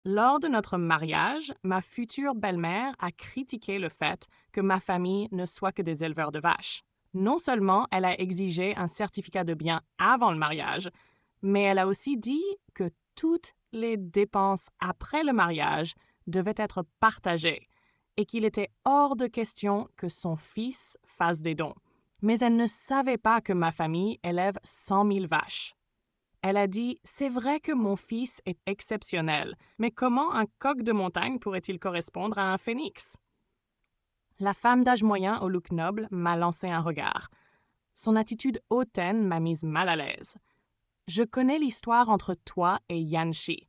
Lors de notre mariage, ma future belle-mère a critiqué le fait que ma famille ne soit que des éleveurs de vaches. Non seulement elle a exigé un certificat de bien avant le mariage, mais elle a aussi dit que toutes les dépenses après le mariage devaient être partagées et qu'il était hors de question que son fils fasse des dons. Mais elle ne savait pas que ma famille élève 100 000 vaches. Elle a dit: c'est vrai que mon fils est exceptionnel, mais comment un coq de montagne pourrait-il correspondre à un phénix? La femme d'âge moyen au look noble m'a lancé un regard. Son attitude hautaine m'a mise mal à l'aise. Je connais l'histoire entre toi et Yanshi.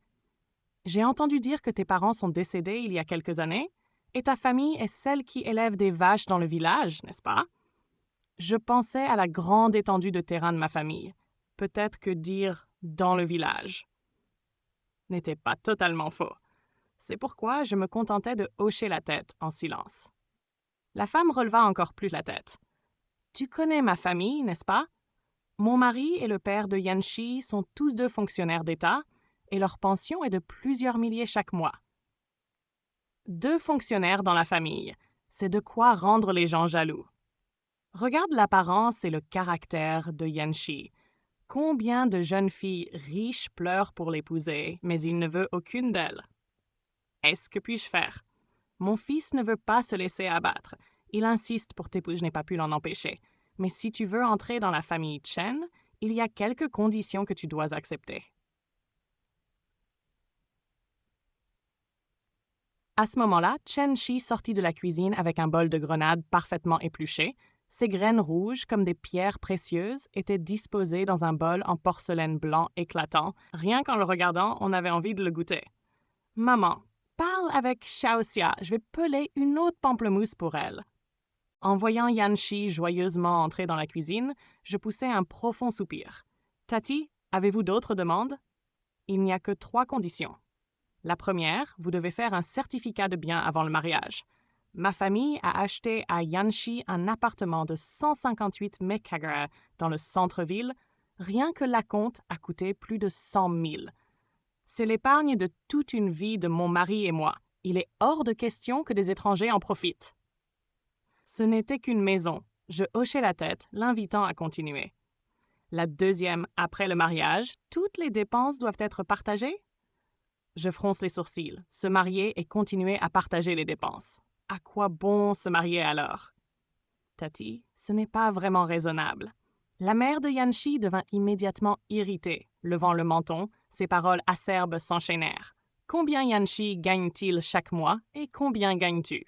J'ai entendu dire que tes parents sont décédés il y a quelques années, et ta famille est celle qui élève des vaches dans le village, n'est-ce pas? Je pensais à la grande étendue de terrain de ma famille. Peut-être que dire dans le village n'était pas totalement faux. C'est pourquoi je me contentais de hocher la tête en silence. La femme releva encore plus la tête. Tu connais ma famille, n'est-ce pas? Mon mari et le père de Yanshi sont tous deux fonctionnaires d'État et leur pension est de plusieurs milliers chaque mois. Deux fonctionnaires dans la famille, c'est de quoi rendre les gens jaloux. Regarde l'apparence et le caractère de Yanshi. Combien de jeunes filles riches pleurent pour l'épouser, mais il ne veut aucune d'elles. Est-ce que puis-je faire? Mon fils ne veut pas se laisser abattre. Il insiste pour t'épouser, je n'ai pas pu l'en empêcher. Mais si tu veux entrer dans la famille Chen, il y a quelques conditions que tu dois accepter. À ce moment-là, Chen Shi sortit de la cuisine avec un bol de grenade parfaitement épluché. Ses graines rouges, comme des pierres précieuses, étaient disposées dans un bol en porcelaine blanc éclatant. Rien qu'en le regardant, on avait envie de le goûter. Maman, parle avec Xiaoxia, je vais peler une autre pamplemousse pour elle. En voyant Yanshi joyeusement entrer dans la cuisine, je poussai un profond soupir. Tati, avez-vous d'autres demandes? Il n'y a que 3 conditions. La première, vous devez faire un certificat de bien avant le mariage. Ma famille a acheté à Yanshi un appartement de 158 mètres dans le centre-ville. Rien que l'acompte a coûté plus de 100 000. C'est l'épargne de toute une vie de mon mari et moi. Il est hors de question que des étrangers en profitent. Ce n'était qu'une maison. Je hochai la tête, l'invitant à continuer. La deuxième, après le mariage, toutes les dépenses doivent être partagées? Je fronce les sourcils, se marier et continuer à partager les dépenses. À quoi bon se marier alors? Tati, ce n'est pas vraiment raisonnable. La mère de Yanshi devint immédiatement irritée. Levant le menton, ses paroles acerbes s'enchaînèrent. Combien Yanshi gagne-t-il chaque mois et combien gagnes-tu?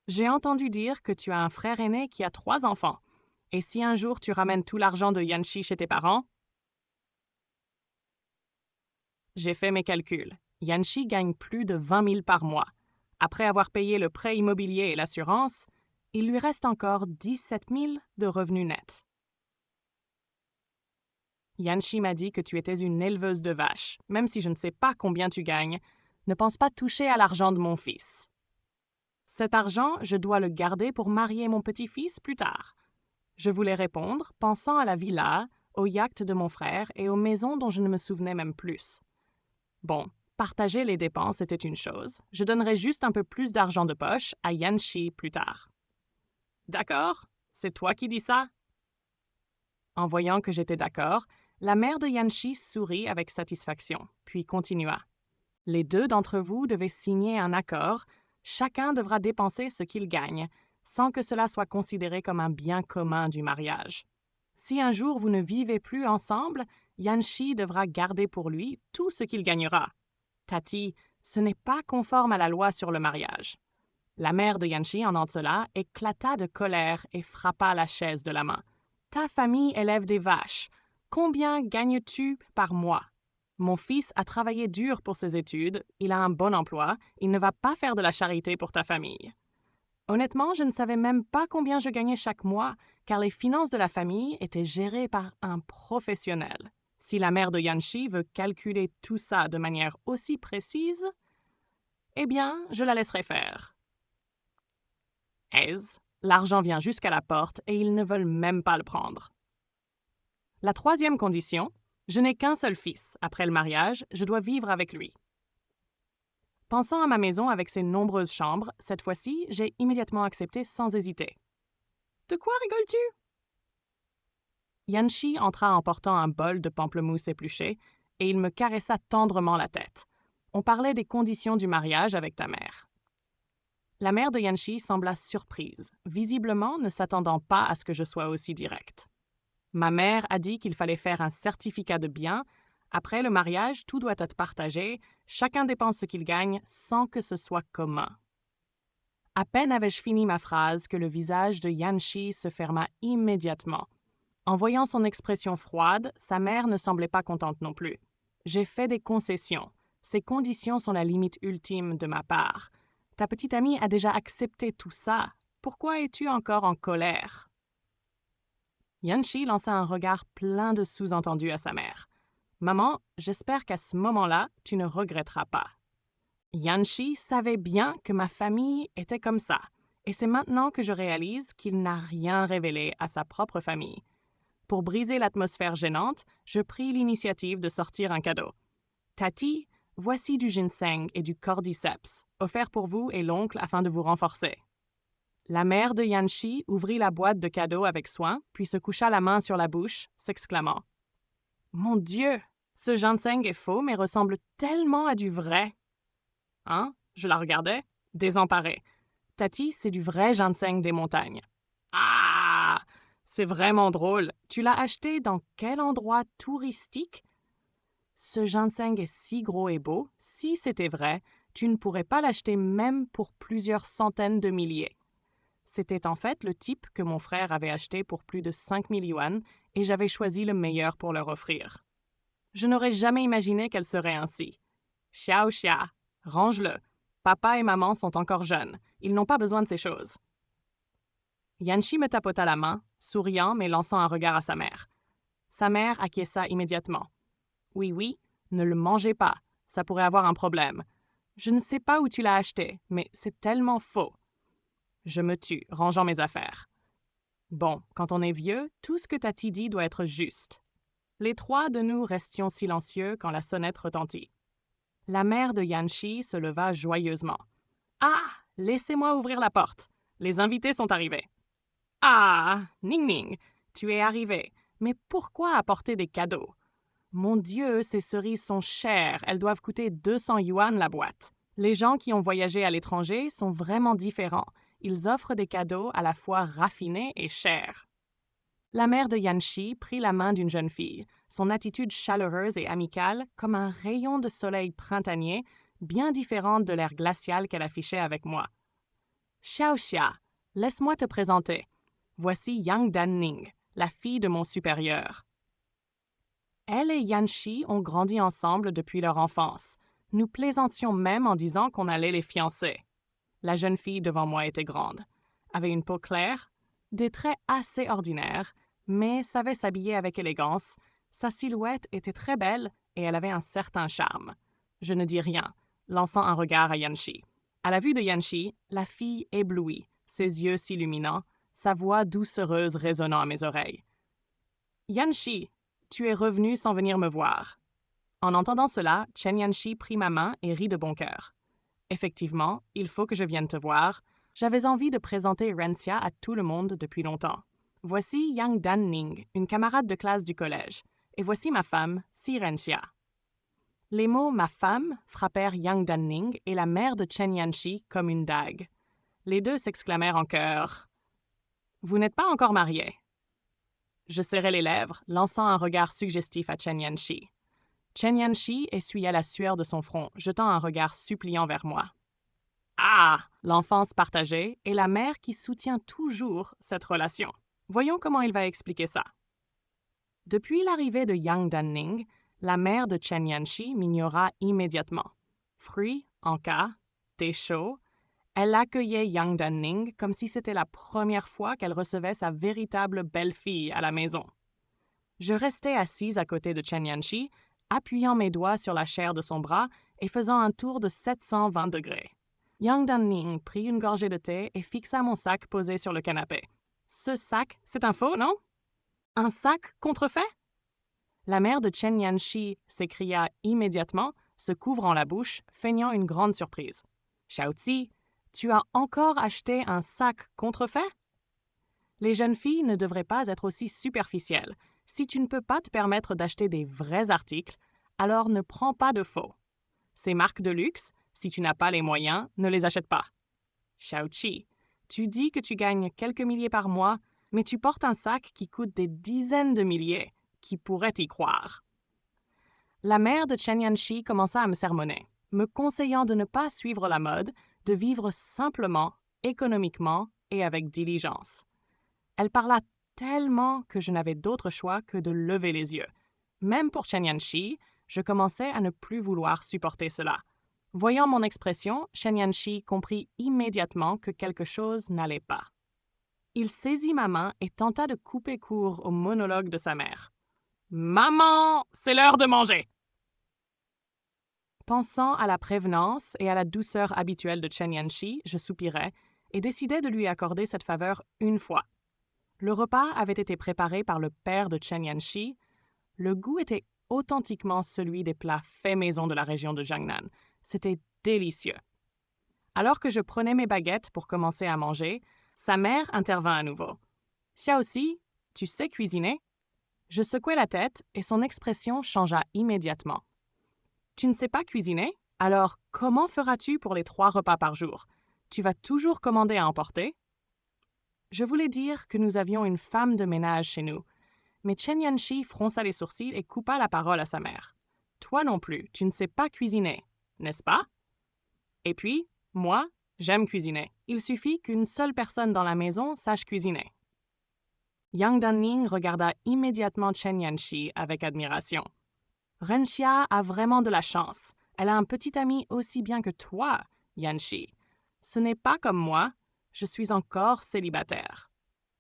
J'ai entendu dire que tu as un frère aîné qui a 3 enfants. Et si un jour tu ramènes tout l'argent de Yanshi chez tes parents? J'ai fait mes calculs. Yanshi gagne plus de 20 000 par mois. Après avoir payé le prêt immobilier et l'assurance, il lui reste encore 17 000 de revenus nets. Yanshi m'a dit que tu étais une éleveuse de vaches. Même si je ne sais pas combien tu gagnes, ne pense pas toucher à l'argent de mon fils. Cet argent, je dois le garder pour marier mon petit-fils plus tard. Je voulais répondre, pensant à la villa, au yacht de mon frère et aux maisons dont je ne me souvenais même plus. Bon, partager les dépenses était une chose. Je donnerai juste un peu plus d'argent de poche à Yanshi plus tard. D'accord? C'est toi qui dis ça? En voyant que j'étais d'accord, la mère de Yanshi sourit avec satisfaction, puis continua. Les 2 d'entre vous devez signer un accord. Chacun devra dépenser ce qu'il gagne, sans que cela soit considéré comme un bien commun du mariage. Si un jour vous ne vivez plus ensemble, Yanshi devra garder pour lui tout ce qu'il gagnera. Tati, ce n'est pas conforme à la loi sur le mariage. La mère de Yanshi, en entendant cela, éclata de colère et frappa la chaise de la main. Ta famille élève des vaches. Combien gagnes-tu par mois? Mon fils a travaillé dur pour ses études, il a un bon emploi, il ne va pas faire de la charité pour ta famille. Honnêtement, je ne savais même pas combien je gagnais chaque mois, car les finances de la famille étaient gérées par un professionnel. Si la mère de Yanshi veut calculer tout ça de manière aussi précise, eh bien, je la laisserai faire. L'argent vient jusqu'à la porte et ils ne veulent même pas le prendre. La 3e condition, je n'ai qu'un seul fils. Après le mariage, je dois vivre avec lui. Pensant à ma maison avec ses nombreuses chambres, cette fois-ci, j'ai immédiatement accepté sans hésiter. De quoi rigoles-tu? Yanshi entra en portant un bol de pamplemousse épluché et il me caressa tendrement la tête. On parlait des conditions du mariage avec ta mère. La mère de Yanshi sembla surprise, visiblement ne s'attendant pas à ce que je sois aussi directe. Ma mère a dit qu'il fallait faire un certificat de bien. Après le mariage, tout doit être partagé, chacun dépense ce qu'il gagne sans que ce soit commun. À peine avais-je fini ma phrase que le visage de Yanshi se ferma immédiatement. En voyant son expression froide, sa mère ne semblait pas contente non plus. J'ai fait des concessions. Ces conditions sont la limite ultime de ma part. Ta petite amie a déjà accepté tout ça. Pourquoi es-tu encore en colère? Yanshi lança un regard plein de sous-entendus à sa mère. Maman, j'espère qu'à ce moment-là, tu ne regretteras pas. Yanshi savait bien que ma famille était comme ça, et c'est maintenant que je réalise qu'il n'a rien révélé à sa propre famille. Pour briser l'atmosphère gênante, je pris l'initiative de sortir un cadeau. Tati, voici du ginseng et du cordyceps, offerts pour vous et l'oncle afin de vous renforcer. La mère de Yanshi ouvrit la boîte de cadeaux avec soin, puis se coucha la main sur la bouche, s'exclamant « Mon Dieu, ce ginseng est faux, mais ressemble tellement à du vrai. » Hein? Je la regardais, désemparée. Tati, c'est du vrai ginseng des montagnes. Ah! C'est vraiment drôle. Tu l'as acheté dans quel endroit touristique? Ce ginseng est si gros et beau, si c'était vrai, tu ne pourrais pas l'acheter même pour plusieurs centaines de milliers. C'était en fait le type que mon frère avait acheté pour plus de 5000 yuan et j'avais choisi le meilleur pour leur offrir. Je n'aurais jamais imaginé qu'elle serait ainsi. Xiao Xia, range-le. Papa et maman sont encore jeunes. Ils n'ont pas besoin de ces choses. Yanshi me tapota la main, souriant mais lançant un regard à sa mère. Sa mère acquiesça immédiatement. Oui, oui, ne le mangez pas. Ça pourrait avoir un problème. Je ne sais pas où tu l'as acheté, mais c'est tellement faux. Je me tue, rangeant mes affaires. Bon, quand on est vieux, tout ce que Tati dit doit être juste. Les trois de nous restions silencieux quand la sonnette retentit. La mère de Yanshi se leva joyeusement. « Ah, laissez-moi ouvrir la porte. Les invités sont arrivés. »« Ah, Ning Ning, tu es arrivé. Mais pourquoi apporter des cadeaux? Mon Dieu, ces cerises sont chères. Elles doivent coûter 200 yuan la boîte. Les gens qui ont voyagé à l'étranger sont vraiment différents. Ils offrent des cadeaux à la fois raffinés et chers. » La mère de Yanshi prit la main d'une jeune fille, son attitude chaleureuse et amicale comme un rayon de soleil printanier, bien différente de l'air glacial qu'elle affichait avec moi. « Xiao Xia, laisse-moi te présenter. Voici Yang Danning, la fille de mon supérieur. » Elle et Yanshi ont grandi ensemble depuis leur enfance. Nous plaisantions même en disant qu'on allait les fiancer. La jeune fille devant moi était grande, avait une peau claire, des traits assez ordinaires, mais savait s'habiller avec élégance. Sa silhouette était très belle et elle avait un certain charme. Je ne dis rien, lançant un regard à Yanshi. À la vue de Yanshi, la fille éblouit, ses yeux s'illuminant, sa voix doucereuse résonnant à mes oreilles. « Yanshi, tu es revenu sans venir me voir. » En entendant cela, Chen Yanshi prit ma main et rit de bon cœur. « Effectivement, il faut que je vienne te voir. J'avais envie de présenter Renxia à tout le monde depuis longtemps. Voici Yang Danning, une camarade de classe du collège. Et voici ma femme, Si Renxia. » Les mots « ma femme » frappèrent Yang Danning et la mère de Chen Yanshi comme une dague. Les deux s'exclamèrent en chœur. « Vous n'êtes pas encore mariés. » Je serrai les lèvres, lançant un regard suggestif à Chen Yanshi. Chen Yanshi essuya la sueur de son front, jetant un regard suppliant vers moi. Ah! L'enfance partagée et la mère qui soutient toujours cette relation. Voyons comment il va expliquer ça. Depuis l'arrivée de Yang Danning, la mère de Chen Yanshi m'ignora immédiatement. Fruits, encas, thé chaud, elle accueillait Yang Danning comme si c'était la première fois qu'elle recevait sa véritable belle-fille à la maison. Je restais assise à côté de Chen Yanshi, appuyant mes doigts sur la chair de son bras et faisant un tour de 720 degrés. Yang Danning prit une gorgée de thé et fixa mon sac posé sur le canapé. « Ce sac, c'est un faux, non? Un sac contrefait? » La mère de Chen Yanshi s'écria immédiatement, se couvrant la bouche, feignant une grande surprise. Xiaozi, tu as encore acheté un sac contrefait? Les jeunes filles ne devraient pas être aussi superficielles. Si tu ne peux pas te permettre d'acheter des vrais articles, alors ne prends pas de faux. Ces marques de luxe, si tu n'as pas les moyens, ne les achète pas. Xiaoqi, tu dis que tu gagnes quelques milliers par mois, mais tu portes un sac qui coûte des dizaines de milliers. Qui pourrait y croire? La mère de Chen Yanxi commença à me sermonner, me conseillant de ne pas suivre la mode, de vivre simplement, économiquement et avec diligence. Elle parla tellement que je n'avais d'autre choix que de lever les yeux. Même pour Chen Yanxi, je commençais à ne plus vouloir supporter cela. Voyant mon expression, Chen Yanxi comprit immédiatement que quelque chose n'allait pas. Il saisit ma main et tenta de couper court au monologue de sa mère. « Maman, c'est l'heure de manger! » Pensant à la prévenance et à la douceur habituelle de Chen Yanxi, je soupirais et décidai de lui accorder cette faveur une fois. Le repas avait été préparé par le père de Chen Yanxi. Le goût était authentiquement celui des plats faits maison de la région de Jiangnan. C'était délicieux. Alors que je prenais mes baguettes pour commencer à manger, sa mère intervint à nouveau. « Xiaozi, tu sais cuisiner? » Je secouai la tête et son expression changea immédiatement. « Tu ne sais pas cuisiner? Alors comment feras-tu pour les 3 repas par jour? Tu vas toujours commander à emporter? » Je voulais dire que nous avions une femme de ménage chez nous, mais Chen Yanxi fronça les sourcils et coupa la parole à sa mère. « Toi non plus, tu ne sais pas cuisiner, n'est-ce pas? Et puis, moi, j'aime cuisiner. Il suffit qu'une seule personne dans la maison sache cuisiner. » Yang Danning regarda immédiatement Chen Yanxi avec admiration. « Renxia a vraiment de la chance. Elle a un petit ami aussi bien que toi, Yanxi. Ce n'est pas comme moi. Je suis encore célibataire. »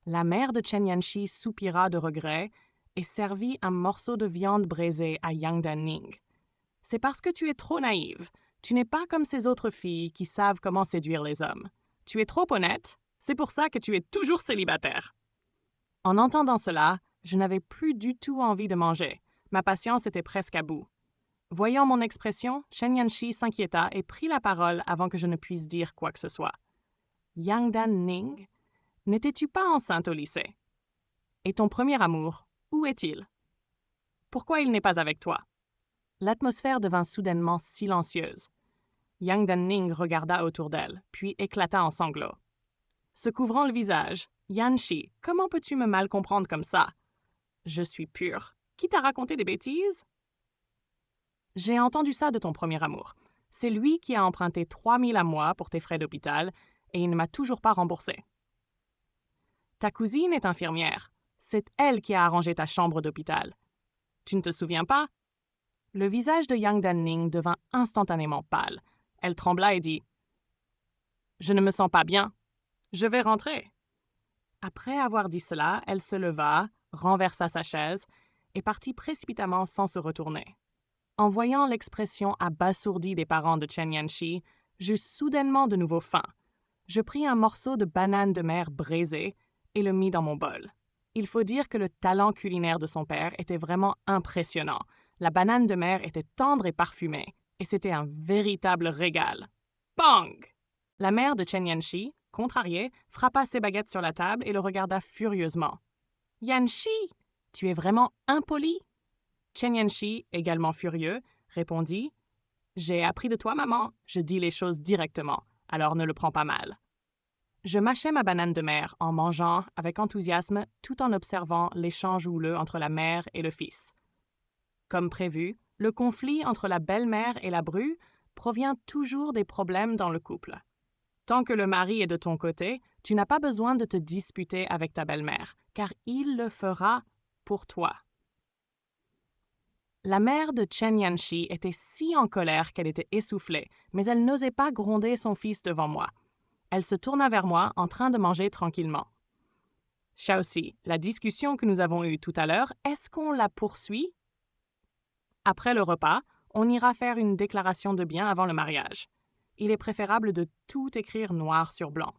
La mère de Chen Yanxi soupira de regret et servit un morceau de viande braisée à Yang Danning. « C'est parce que tu es trop naïve. Tu n'es pas comme ces autres filles qui savent comment séduire les hommes. Tu es trop honnête. C'est pour ça que tu es toujours célibataire. » En entendant cela, je n'avais plus du tout envie de manger. Ma patience était presque à bout. Voyant mon expression, Chen Yanxi s'inquiéta et prit la parole avant que je ne puisse dire quoi que ce soit. « Yang Danning, n'étais-tu pas enceinte au lycée? Et ton premier amour, où est-il? Pourquoi il n'est pas avec toi? » L'atmosphère devint soudainement silencieuse. Yang Danning regarda autour d'elle, puis éclata en sanglots. Se couvrant le visage, « Yanxi, comment peux-tu me mal comprendre comme ça? Je suis pure. Qui t'a raconté des bêtises? » J'ai entendu ça de ton premier amour. C'est lui qui a emprunté 3 000 à moi pour tes frais d'hôpital et il ne m'a toujours pas remboursé. Ta cousine est infirmière. C'est elle qui a arrangé ta chambre d'hôpital. Tu ne te souviens pas? Le visage de Yang Danning devint instantanément pâle. Elle trembla et dit « Je ne me sens pas bien. Je vais rentrer. » Après avoir dit cela, elle se leva, renversa sa chaise et partit précipitamment sans se retourner. En voyant l'expression abasourdie des parents de Chen Yanxi, j'eus soudainement de nouveau faim. Je pris un morceau de banane de mer braisée et le mis dans mon bol. Il faut dire que le talent culinaire de son père était vraiment impressionnant. La banane de mer était tendre et parfumée, et c'était un véritable régal. Bang! La mère de Chen Yanxi, contrariée, frappa ses baguettes sur la table et le regarda furieusement. « Yanxi, tu es vraiment impoli! » Chen Yanxi, également furieux, répondit « J'ai appris de toi, maman. Je dis les choses directement, alors ne le prends pas mal. » Je mâchais ma banane de mer en mangeant avec enthousiasme tout en observant l'échange houleux entre la mère et le fils. Comme prévu, le conflit entre la belle-mère et la bru provient toujours des problèmes dans le couple. Tant que le mari est de ton côté, tu n'as pas besoin de te disputer avec ta belle-mère, car il le fera pour toi. La mère de Chen Yanxi était si en colère qu'elle était essoufflée, mais elle n'osait pas gronder son fils devant moi. Elle se tourna vers moi en train de manger tranquillement. « Xiaozi, la discussion que nous avons eue tout à l'heure, est-ce qu'on la poursuit? Après le repas, on ira faire une déclaration de biens avant le mariage. Il est préférable de tout écrire noir sur blanc. »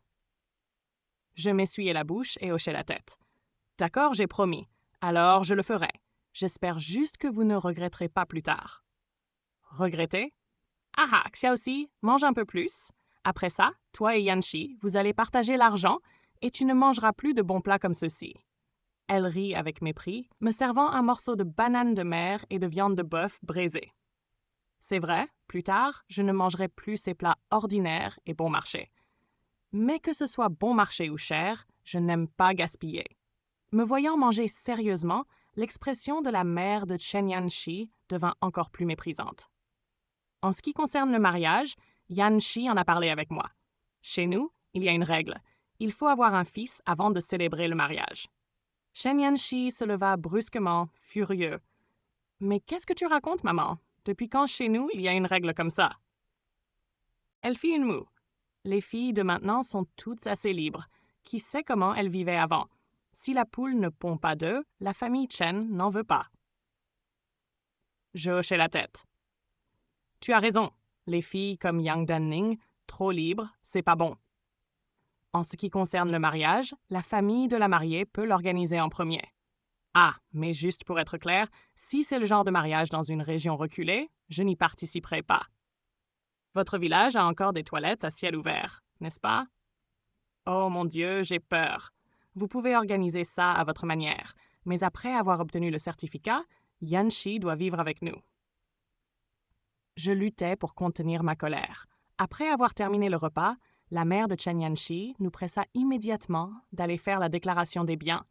Je m'essuyai la bouche et hochai la tête. « D'accord, j'ai promis. Alors je le ferai. J'espère juste que vous ne regretterez pas plus tard. » Regretter? Ah ah, Xiaoxi, mange un peu plus. Après ça, toi et Yanxi, vous allez partager l'argent et tu ne mangeras plus de bons plats comme ceux-ci. Elle rit avec mépris, me servant un morceau de banane de mer et de viande de bœuf braisée. C'est vrai, plus tard, je ne mangerai plus ces plats ordinaires et bon marché. Mais que ce soit bon marché ou cher, je n'aime pas gaspiller. Me voyant manger sérieusement, l'expression de la mère de Chen Yanxi devint encore plus méprisante. En ce qui concerne le mariage, Yanxi en a parlé avec moi. Chez nous, il y a une règle. Il faut avoir un fils avant de célébrer le mariage. Chen Yanxi se leva brusquement, furieux. « Mais qu'est-ce que tu racontes, maman? Depuis quand chez nous, il y a une règle comme ça? » Elle fit une moue. Les filles de maintenant sont toutes assez libres. Qui sait comment elles vivaient avant? Si la poule ne pond pas d'œufs, la famille Chen n'en veut pas. Je hochai la tête. Tu as raison. Les filles comme Yang Danning, trop libres, c'est pas bon. En ce qui concerne le mariage, la famille de la mariée peut l'organiser en premier. Ah, mais juste pour être clair, si c'est le genre de mariage dans une région reculée, je n'y participerai pas. Votre village a encore des toilettes à ciel ouvert, n'est-ce pas? Oh mon Dieu, j'ai peur. Vous pouvez organiser ça à votre manière, mais après avoir obtenu le certificat, Yanxi doit vivre avec nous. Je luttais pour contenir ma colère. Après avoir terminé le repas, la mère de Chen Yanxi nous pressa immédiatement d'aller faire la déclaration des biens,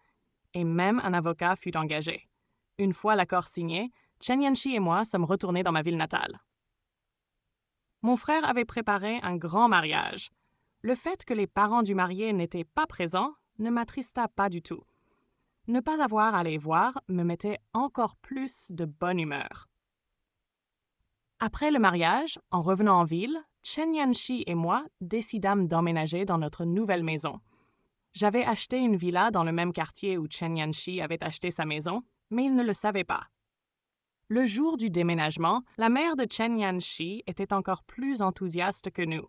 et même un avocat fut engagé. Une fois l'accord signé, Chen Yanxi et moi sommes retournés dans ma ville natale. Mon frère avait préparé un grand mariage. Le fait que les parents du marié n'étaient pas présents ne m'attrista pas du tout. Ne pas avoir à les voir me mettait encore plus de bonne humeur. Après le mariage, en revenant en ville, Chen Yanxi et moi décidâmes d'emménager dans notre nouvelle maison. J'avais acheté une villa dans le même quartier où Chen Yanxi avait acheté sa maison, mais il ne le savait pas. Le jour du déménagement, la mère de Chen Yanxi était encore plus enthousiaste que nous.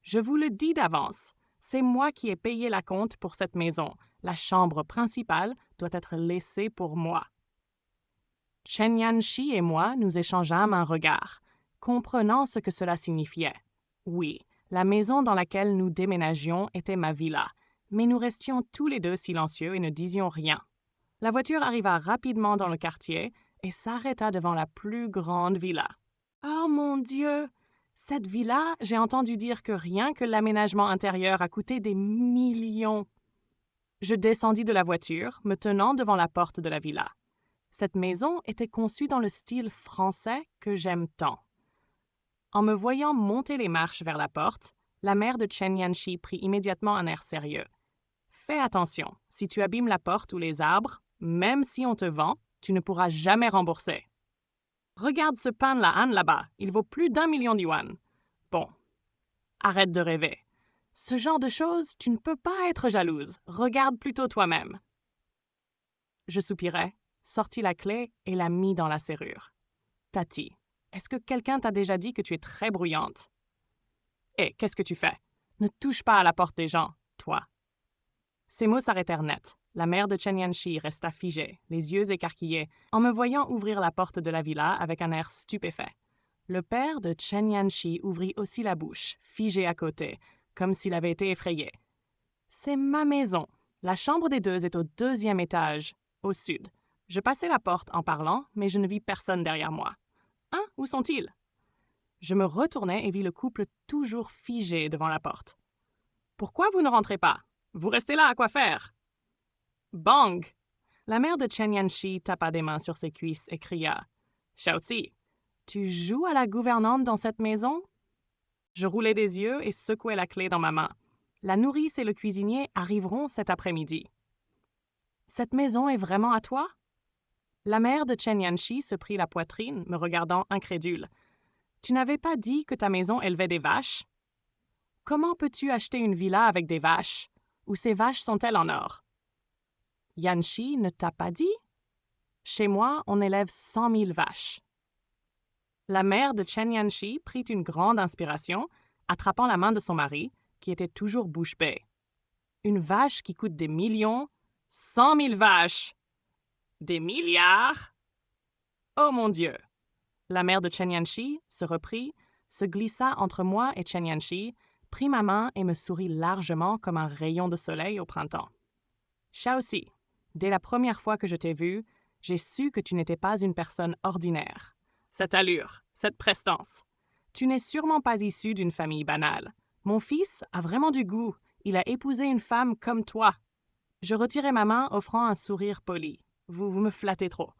Je vous le dis d'avance, c'est moi qui ai payé la compte pour cette maison. La chambre principale doit être laissée pour moi. Chen Yanxi et moi nous échangeâmes un regard, comprenant ce que cela signifiait. Oui, la maison dans laquelle nous déménagions était ma villa, mais nous restions tous les deux silencieux et ne disions rien. La voiture arriva rapidement dans le quartier et s'arrêta devant la plus grande villa. Oh mon Dieu! Cette villa, j'ai entendu dire que rien que l'aménagement intérieur a coûté des millions. Je descendis de la voiture, me tenant devant la porte de la villa. Cette maison était conçue dans le style français que j'aime tant. En me voyant monter les marches vers la porte, la mère de Chen Yanxi prit immédiatement un air sérieux. Fais attention, si tu abîmes la porte ou les arbres, même si on te vend, tu ne pourras jamais rembourser. Regarde ce pan la Han là-bas, il vaut plus d'1 million d'yuan. Bon, arrête de rêver. Ce genre de choses, tu ne peux pas être jalouse. Regarde plutôt toi-même. Je soupirai, sortis la clé et la mis dans la serrure. Tati, est-ce que quelqu'un t'a déjà dit que tu es très bruyante? Hé, qu'est-ce que tu fais? Ne touche pas à la porte des gens, toi. Ces mots s'arrêtèrent net. La mère de Chen Yanxi resta figée, les yeux écarquillés, en me voyant ouvrir la porte de la villa avec un air stupéfait. Le père de Chen Yanxi ouvrit aussi la bouche, figé à côté, comme s'il avait été effrayé. C'est ma maison. La chambre des deux est au 2e étage, au sud. Je passai la porte en parlant, mais je ne vis personne derrière moi. Hein, où sont-ils? Je me retournai et vis le couple toujours figé devant la porte. Pourquoi vous ne rentrez pas? Vous restez là à quoi faire? Bang! La mère de Chen Yanxi tapa des mains sur ses cuisses et cria « Xiaoxi, tu joues à la gouvernante dans cette maison? » Je roulai des yeux et secouai la clé dans ma main. La nourrice et le cuisinier arriveront cet après-midi. « Cette maison est vraiment à toi? » La mère de Chen Yanxi se prit la poitrine, me regardant incrédule. « Tu n'avais pas dit que ta maison élevait des vaches? Comment peux-tu acheter une villa avec des vaches? Ou ces vaches sont-elles en or? » Yanxi ne t'a pas dit? Chez moi, on élève 100 000 vaches. La mère de Chen Yanxi prit une grande inspiration, attrapant la main de son mari, qui était toujours bouche bée. Une vache qui coûte des millions? 100 000 vaches! Des milliards? Oh mon Dieu! La mère de Chen Yanxi se reprit, se glissa entre moi et Chen Yanxi, prit ma main et me sourit largement comme un rayon de soleil au printemps. « Shaoxi, dès la première fois que je t'ai vue, j'ai su que tu n'étais pas une personne ordinaire. Cette allure, cette prestance. Tu n'es sûrement pas issue d'une famille banale. Mon fils a vraiment du goût. Il a épousé une femme comme toi. » Je retirai ma main, offrant un sourire poli. « Vous me flattez trop. »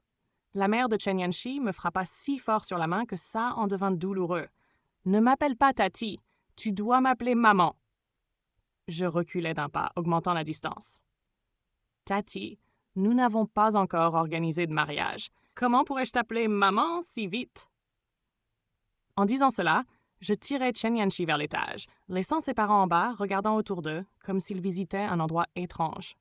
La mère de Chen Yanxi me frappa si fort sur la main que ça en devint douloureux. « Ne m'appelle pas Tati. Tu dois m'appeler maman. » Je reculai d'un pas, augmentant la distance. « Tati, nous n'avons pas encore organisé de mariage. Comment pourrais-je t'appeler maman si vite? » En disant cela, je tirai Chen Yanxi vers l'étage, laissant ses parents en bas, regardant autour d'eux, comme s'ils visitaient un endroit étrange.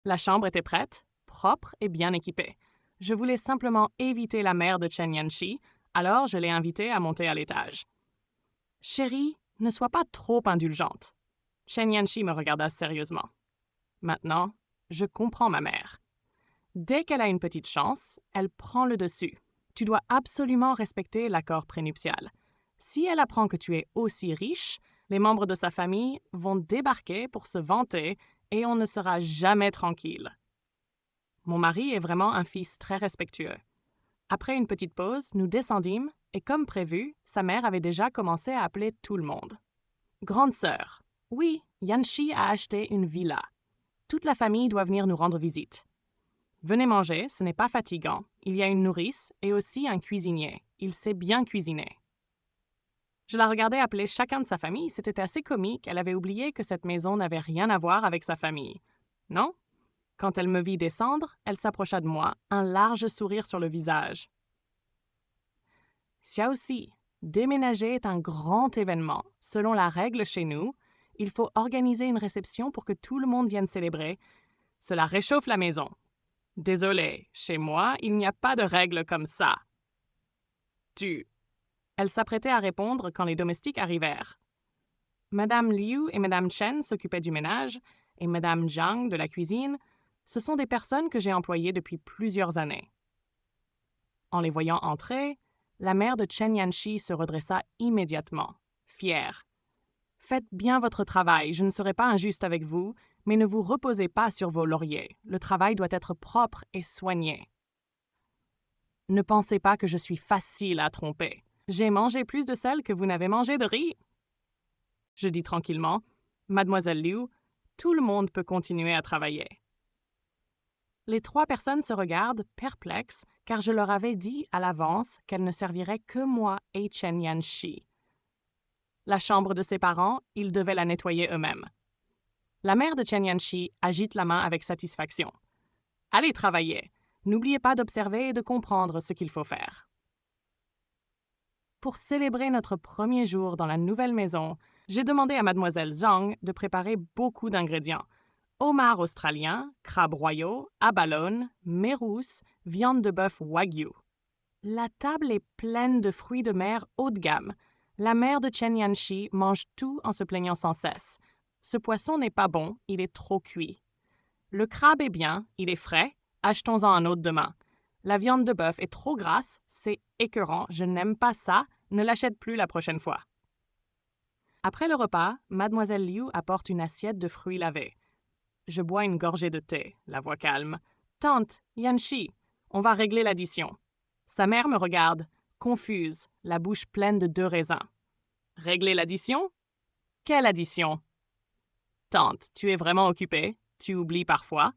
La chambre était prête, propre et bien équipée. Je voulais simplement éviter la mère de Chen Yanxi, alors je l'ai invitée à monter à l'étage. « Chérie, ne sois pas trop indulgente. » Chen Yanxi me regarda sérieusement. « Maintenant, je comprends ma mère. Dès qu'elle a une petite chance, elle prend le dessus. Tu dois absolument respecter l'accord prénuptial. Si elle apprend que tu es aussi riche, les membres de sa famille vont débarquer pour se vanter et on ne sera jamais tranquille. » Mon mari est vraiment un fils très respectueux. Après une petite pause, nous descendîmes et comme prévu, sa mère avait déjà commencé à appeler tout le monde. « Grande sœur, oui, Yanxi a acheté une villa. Toute la famille doit venir nous rendre visite. Venez manger, ce n'est pas fatigant. Il y a une nourrice et aussi un cuisinier. Il sait bien cuisiner. » Je la regardais appeler chacun de sa famille. C'était assez comique. Elle avait oublié que cette maison n'avait rien à voir avec sa famille. Non? Quand elle me vit descendre, elle s'approcha de moi, un large sourire sur le visage. « Xiaoxi, déménager est un grand événement. Selon la règle chez nous, il faut organiser une réception pour que tout le monde vienne célébrer. Cela réchauffe la maison. Désolée, chez moi, il n'y a pas de règle comme ça. » Elle s'apprêtait à répondre quand les domestiques arrivèrent. Madame Liu et Madame Chen s'occupaient du ménage et Madame Zhang de la cuisine. Ce sont des personnes que j'ai employées depuis plusieurs années. En les voyant entrer, la mère de Chen Yanxi se redressa immédiatement, fière. « Faites bien votre travail, je ne serai pas injuste avec vous, mais ne vous reposez pas sur vos lauriers. Le travail doit être propre et soigné. Ne pensez pas que je suis facile à tromper. J'ai mangé plus de sel que vous n'avez mangé de riz. » Je dis tranquillement, « Mademoiselle Liu, tout le monde peut continuer à travailler. » Les trois personnes se regardent, perplexes, car je leur avais dit à l'avance qu'elles ne serviraient que moi et Chen Yanxi. La chambre de ses parents, ils devaient la nettoyer eux-mêmes. La mère de Chen Yanxi agite la main avec satisfaction. « Allez travailler. N'oubliez pas d'observer et de comprendre ce qu'il faut faire. » Pour célébrer notre premier jour dans la nouvelle maison, j'ai demandé à Mademoiselle Zhang de préparer beaucoup d'ingrédients. Homards australiens, crabes royaux, abalone, mérous, viande de bœuf wagyu. La table est pleine de fruits de mer haut de gamme. La mère de Chen Yanxi mange tout en se plaignant sans cesse. Ce poisson n'est pas bon, il est trop cuit. Le crabe est bien, il est frais, achetons-en un autre demain. La viande de bœuf est trop grasse, c'est écœurant, je n'aime pas ça, ne l'achète plus la prochaine fois. Après le repas, Mademoiselle Liu apporte une assiette de fruits lavés. Je bois une gorgée de thé, la voix calme. « Tante, Yanxi, on va régler l'addition. » Sa mère me regarde, confuse, la bouche pleine de 2 raisins. « Régler l'addition? Quelle addition? » « Tante, tu es vraiment occupée, tu oublies parfois.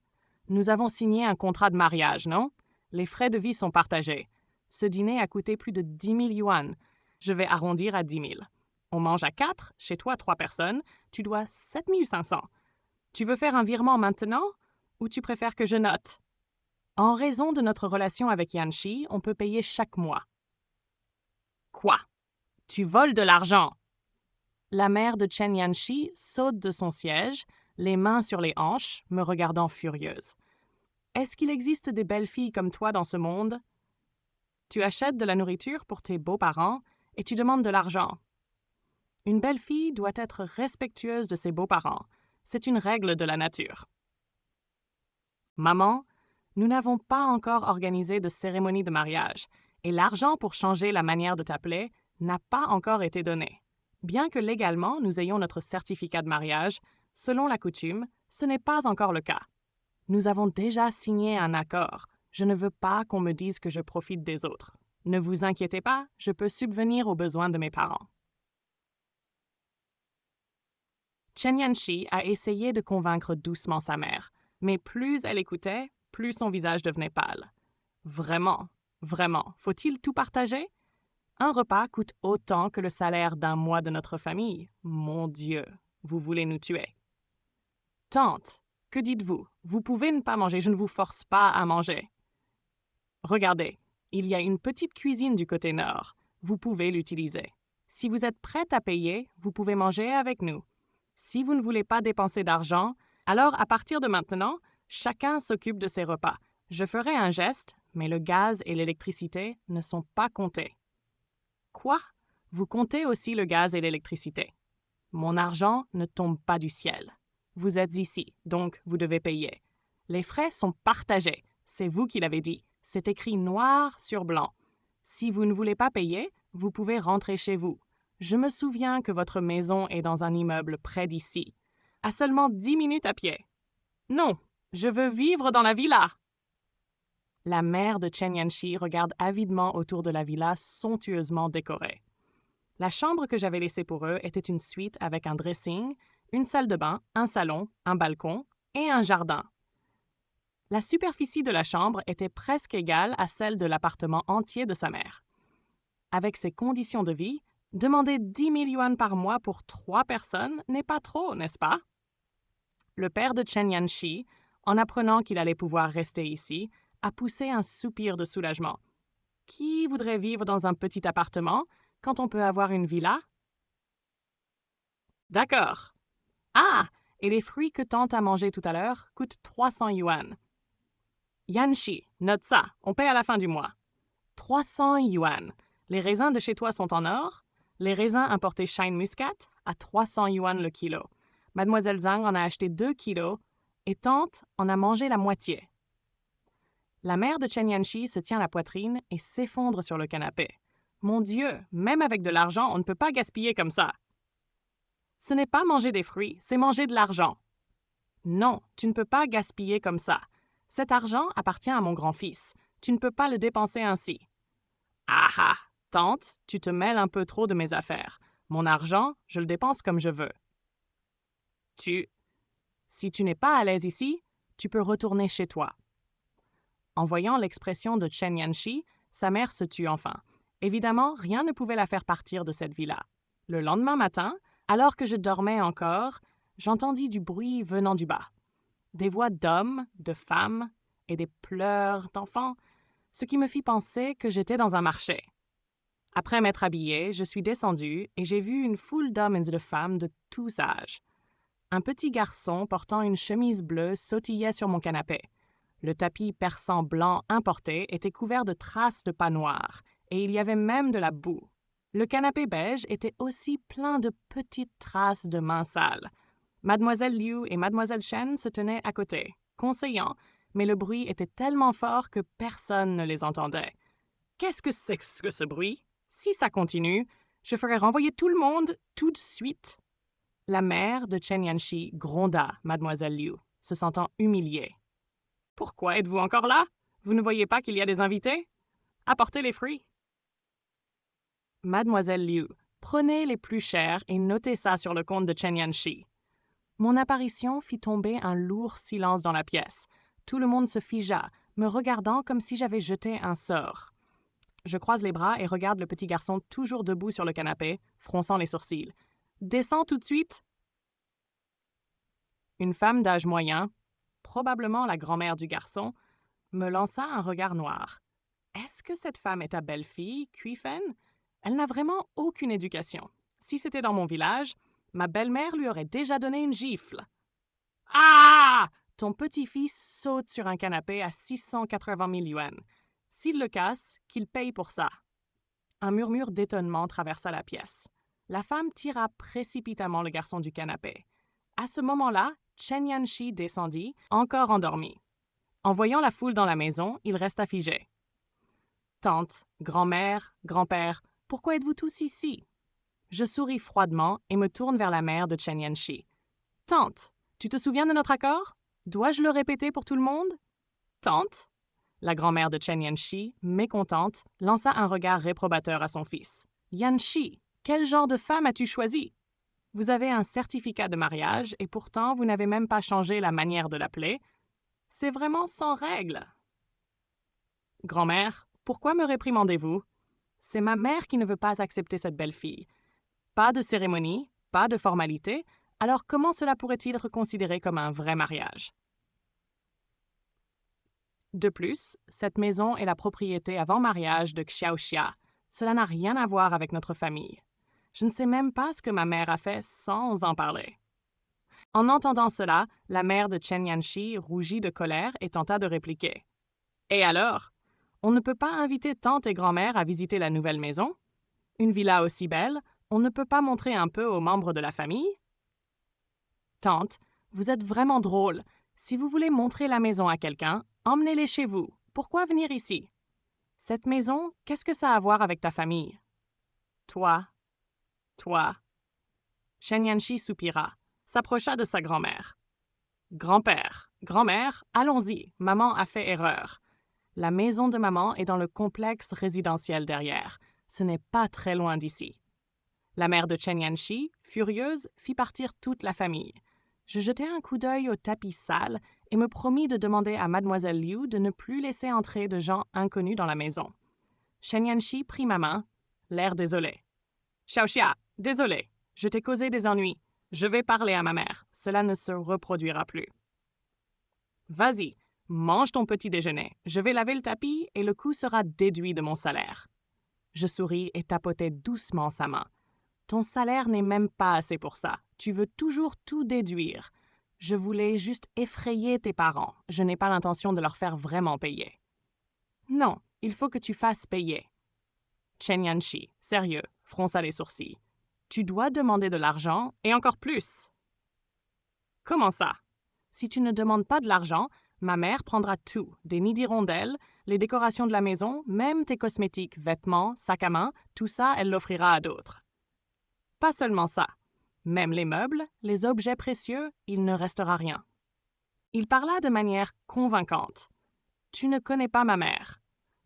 Nous avons signé un contrat de mariage, non? Les frais de vie sont partagés. Ce dîner a coûté plus de 10 000 yuan. Je vais arrondir à 10 000. On mange à 4, chez toi 3 personnes, tu dois 7 500. Tu veux faire un virement maintenant ou tu préfères que je note? En raison de notre relation avec Yanxi, on peut payer chaque mois. Quoi? Tu voles de l'argent? La mère de Chen Yanxi saute de son siège, les mains sur les hanches, me regardant furieuse. Est-ce qu'il existe des belles filles comme toi dans ce monde? Tu achètes de la nourriture pour tes beaux-parents et tu demandes de l'argent. Une belle fille doit être respectueuse de ses beaux-parents. C'est une règle de la nature. Maman, nous n'avons pas encore organisé de cérémonie de mariage Et l'argent pour changer la manière de t'appeler n'a pas encore été donné. Bien que légalement nous ayons notre certificat de mariage, selon la coutume, ce n'est pas encore le cas. Nous avons déjà signé un accord. Je ne veux pas qu'on me dise que je profite des autres. Ne vous inquiétez pas, je peux subvenir aux besoins de mes parents. Chen Yanxi a essayé de convaincre doucement sa mère, mais plus elle écoutait, plus son visage devenait pâle. Vraiment, vraiment, faut-il tout partager? Un repas coûte autant que le salaire d'un mois de notre famille. Mon Dieu, vous voulez nous tuer. Tante, que dites-vous? Vous pouvez ne pas manger, je ne vous force pas à manger. Regardez, il y a une petite cuisine du côté nord. Vous pouvez l'utiliser. Si vous êtes prête à payer, vous pouvez manger avec nous. Si vous ne voulez pas dépenser d'argent, alors à partir de maintenant, chacun s'occupe de ses repas. Je ferai un geste, mais le gaz et l'électricité ne sont pas comptés. Quoi? Vous comptez aussi le gaz et l'électricité. Mon argent ne tombe pas du ciel. Vous êtes ici, donc vous devez payer. Les frais sont partagés. C'est vous qui l'avez dit. C'est écrit noir sur blanc. Si vous ne voulez pas payer, vous pouvez rentrer chez vous. Je me souviens que votre maison est dans un immeuble près d'ici, à seulement 10 minutes à pied. Non, je veux vivre dans la villa. La mère de Chen Yanxi regarde avidement autour de la villa somptueusement décorée. La chambre que j'avais laissée pour eux était une suite avec un dressing, une salle de bain, un salon, un balcon et un jardin. La superficie de la chambre était presque égale à celle de l'appartement entier de sa mère. Avec ses conditions de vie, demander 10 000 yuan par mois pour 3 personnes n'est pas trop, n'est-ce pas? Le père de Chen Yanxi, en apprenant qu'il allait pouvoir rester ici, a poussé un soupir de soulagement. Qui voudrait vivre dans un petit appartement quand on peut avoir une villa? D'accord. Ah, et les fruits que tante a mangés tout à l'heure coûtent 300 yuan. Yanxi, note ça, on paie à la fin du mois. 300 yuan. Les raisins de chez toi sont en or. Les raisins importés Shine Muscat à 300 yuan le kilo. Mademoiselle Zhang en a acheté 2 kilos et tante en a mangé la moitié. La mère de Chen Yanxi se tient la poitrine et s'effondre sur le canapé. Mon Dieu, même avec de l'argent, on ne peut pas gaspiller comme ça. Ce n'est pas manger des fruits, c'est manger de l'argent. Non, tu ne peux pas gaspiller comme ça. Cet argent appartient à mon grand-fils. Tu ne peux pas le dépenser ainsi. Ah ah, tante, tu te mêles un peu trop de mes affaires. Mon argent, je le dépense comme je veux. Si tu n'es pas à l'aise ici, tu peux retourner chez toi. En voyant l'expression de Chen Yanxi, sa mère se tut enfin. Évidemment, rien ne pouvait la faire partir de cette villa. Le lendemain matin, alors que je dormais encore, j'entendis du bruit venant du bas. Des voix d'hommes, de femmes et des pleurs d'enfants, ce qui me fit penser que j'étais dans un marché. Après m'être habillée, je suis descendue et j'ai vu une foule d'hommes et de femmes de tous âges. Un petit garçon portant une chemise bleue sautillait sur mon canapé. Le tapis persan blanc importé était couvert de traces de pas noirs, et il y avait même de la boue. Le canapé beige était aussi plein de petites traces de mains sales. Mademoiselle Liu et Mademoiselle Chen se tenaient à côté, conseillant, mais le bruit était tellement fort que personne ne les entendait. Qu'est-ce que c'est que ce bruit? Si ça continue, je ferai renvoyer tout le monde tout de suite. La mère de Chen Yanxi gronda Mademoiselle Liu, se sentant humiliée. Pourquoi êtes-vous encore là? Vous ne voyez pas qu'il y a des invités? Apportez les fruits. Mademoiselle Liu, prenez les plus chers et notez ça sur le compte de Chen Yanxi. Mon apparition fit tomber un lourd silence dans la pièce. Tout le monde se figea, me regardant comme si j'avais jeté un sort. Je croise les bras et regarde le petit garçon toujours debout sur le canapé, fronçant les sourcils. Descends tout de suite. Une femme d'âge moyen, probablement la grand-mère du garçon, me lança un regard noir. Est-ce que cette femme est ta belle-fille, Kuifen? Elle n'a vraiment aucune éducation. Si c'était dans mon village, ma belle-mère lui aurait déjà donné une gifle. Ah! Ton petit-fils saute sur un canapé à 680 000 yuan. S'il le casse, qu'il paye pour ça. Un murmure d'étonnement traversa la pièce. La femme tira précipitamment le garçon du canapé. À ce moment-là, Chen Yanxi descendit, encore endormi. En voyant la foule dans la maison, il resta figé. Tante, grand-mère, grand-père, pourquoi êtes-vous tous ici? Je souris froidement et me tourne vers la mère de Chen Yanxi. Tante, tu te souviens de notre accord? Dois-je le répéter pour tout le monde? Tante? La grand-mère de Chen Yanxi, mécontente, lança un regard réprobateur à son fils. Yanxi, quel genre de femme as-tu choisi? Vous avez un certificat de mariage et pourtant vous n'avez même pas changé la manière de l'appeler. C'est vraiment sans règle. Grand-mère, pourquoi me réprimandez-vous? C'est ma mère qui ne veut pas accepter cette belle-fille. Pas de cérémonie, pas de formalité, alors comment cela pourrait-il être considéré comme un vrai mariage? De plus, cette maison est la propriété avant mariage de Xiaoxia. Cela n'a rien à voir avec notre famille. Je ne sais même pas ce que ma mère a fait sans en parler. En entendant cela, la mère de Chen Yanxi rougit de colère et tenta de répliquer. Et alors? On ne peut pas inviter tante et grand-mère à visiter la nouvelle maison? Une villa aussi belle, on ne peut pas montrer un peu aux membres de la famille? Tante, vous êtes vraiment drôle. Si vous voulez montrer la maison à quelqu'un, emmenez-les chez vous. Pourquoi venir ici? Cette maison, qu'est-ce que ça a à voir avec ta famille? Toi. Chen Yanxi soupira, s'approcha de sa grand-mère. Grand-père, grand-mère, allons-y, maman a fait erreur. La maison de maman est dans le complexe résidentiel derrière. Ce n'est pas très loin d'ici. La mère de Chen Yanxi, furieuse, fit partir toute la famille. Je jetai un coup d'œil au tapis sale et me promis de demander à mademoiselle Liu de ne plus laisser entrer de gens inconnus dans la maison. Chen Yanxi prit ma main, l'air désolé. Xiaoxia, désolé, je t'ai causé des ennuis. Je vais parler à ma mère. Cela ne se reproduira plus. Vas-y, mange ton petit déjeuner. Je vais laver le tapis et le coût sera déduit de mon salaire. Je souris et tapotai doucement sa main. Ton salaire n'est même pas assez pour ça. Tu veux toujours tout déduire. Je voulais juste effrayer tes parents. Je n'ai pas l'intention de leur faire vraiment payer. Non, il faut que tu fasses payer. Chen Yanxi, sérieux, fronça les sourcils. Tu dois demander de l'argent et encore plus. Comment ça? Si tu ne demandes pas de l'argent, ma mère prendra tout, des nids d'hirondelles, les décorations de la maison, même tes cosmétiques, vêtements, sacs à main, tout ça, elle l'offrira à d'autres. Pas seulement ça. Même les meubles, les objets précieux, il ne restera rien. Il parla de manière convaincante. Tu ne connais pas ma mère.